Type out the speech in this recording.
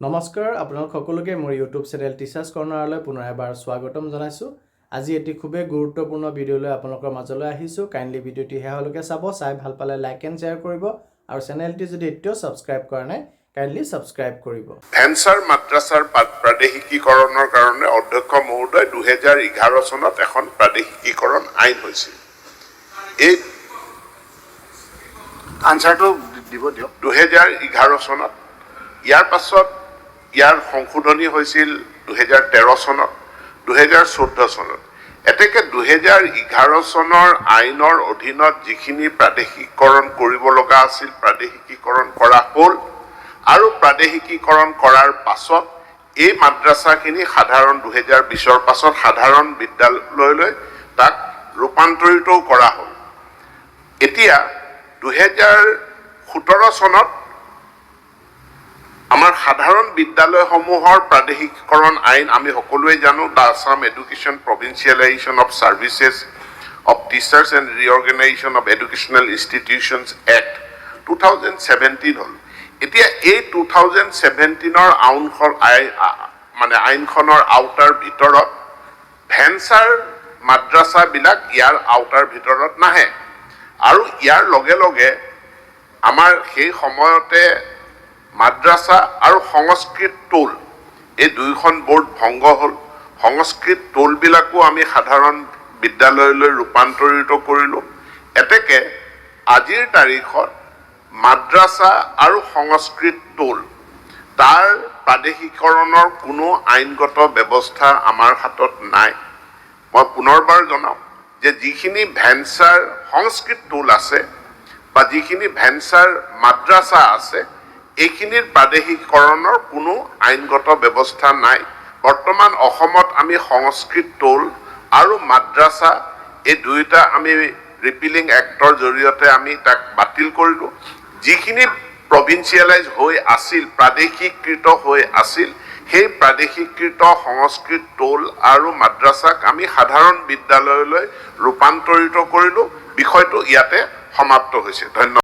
নমস্কাৰ আপোনালোক সকলোকে মোৰ ইউটিউব চেনেল টিচাৰ্ছ কৰ্নাৰলৈ পুনৰ এবাৰ স্বাগতম জনাইছোঁ। আজি এটি খুবেই গুৰুত্বপূৰ্ণ ভিডিঅ'লৈ আপোনালোকৰ মাজলৈ আহিছোঁ। কাইণ্ডলি ভিডিঅ'টি শেষলৈকে চাব, চাই ভাল পালে লাইক এণ্ড শ্বেয়াৰ কৰিব আৰু চেনেলটি যদি এতিয়াও ছাবস্ক্ৰাইব কৰা নাই কাইণ্ডলি ছাবস্ক্ৰাইব কৰিব। ভেঞ্চাৰ মাদ্ৰাছাৰ প্ৰাদেশিকীকৰণৰ কাৰণে অধ্যক্ষ মহোদয় 2011 চনত এখন প্ৰাদেশিকীকৰণ আইন হৈছিল। এই আনসাৰটো দিব দিয়ক। 2011 চনত ইয়াৰ পাছত ইয়াৰ সংশোধনী হৈছিল 2013 চনত 2014 চনত। এতেকে 2011 চনৰ আইনৰ অধীনত যিখিনি প্ৰাদেশিকীকৰণ কৰিব লগা আছিল প্ৰাদেশিকীকৰণ কৰা হ'ল আৰু প্ৰাদেশিকীকৰণ কৰাৰ পাছত এই মাদ্ৰাছাখিনি সাধাৰণ 2020ৰ পাছত সাধাৰণ বিদ্যালয়লৈ তাক ৰূপান্তৰিতও কৰা হ'ল। এতিয়া 2017 চনত আমাৰ সাধাৰণ বিদ্যালয়সমূহৰ প্ৰাদেশিকীকৰণ আইন আমি সকলোৱে জানো, the Assam education provincialisation of services of teachers and reorganisation of educational institutions act 2017 হ'ল। এতিয়া এই 2017ৰ আইনখনৰ আওতাৰ ভিতৰত ভেঞ্চাৰ মাদ্ৰাছাবিলাক ইয়াৰ আওতাৰ ভিতৰত নাহে আৰু ইয়াৰ লগে লগে আমাৰ সেই সময়তে মাদ্ৰাছা আৰু সংস্কৃত টোল এই দুয়োখন বোৰ্ড ভংগ হ'ল। সংস্কৃত টোলবিলাকো আমি সাধাৰণ বিদ্যালয়লৈ ৰূপান্তৰিত কৰিলোঁ। এতেকে আজিৰ তাৰিখত মাদ্ৰাছা আৰু সংস্কৃত টোল তাৰ প্ৰাদেশিকীকৰণৰ কোনো আইনগত ব্যৱস্থা আমাৰ হাতত নাই। মই পুনৰবাৰ জনাওঁ যে যিখিনি ভেঞ্চাৰ সংস্কৃত টোল আছে বা যিখিনি ভেঞ্চাৰ মাদ্ৰাছা আছে এইখিনিৰ প্ৰাদেশিকীকৰণৰ কোনো আইনগত ব্যৱস্থা নাই। বৰ্তমান অসমত আমি সংস্কৃত টোল আৰু মাদ্ৰাছা এই দুয়োটা আমি ৰিপিলিং এক্টৰ জৰিয়তে আমি তাক বাতিল কৰিলোঁ। যিখিনি প্ৰভিন্সিয়েলাইজ হৈ আছিল প্ৰাদেশিকীকৃত হৈ আছিল সেই প্ৰাদেশিকীকৃত সংস্কৃত টোল আৰু মাদ্ৰাছাক আমি সাধাৰণ বিদ্যালয়লৈ ৰূপান্তৰিত কৰিলোঁ। বিষয়টো ইয়াতে সমাপ্ত হৈছে। ধন্যবাদ।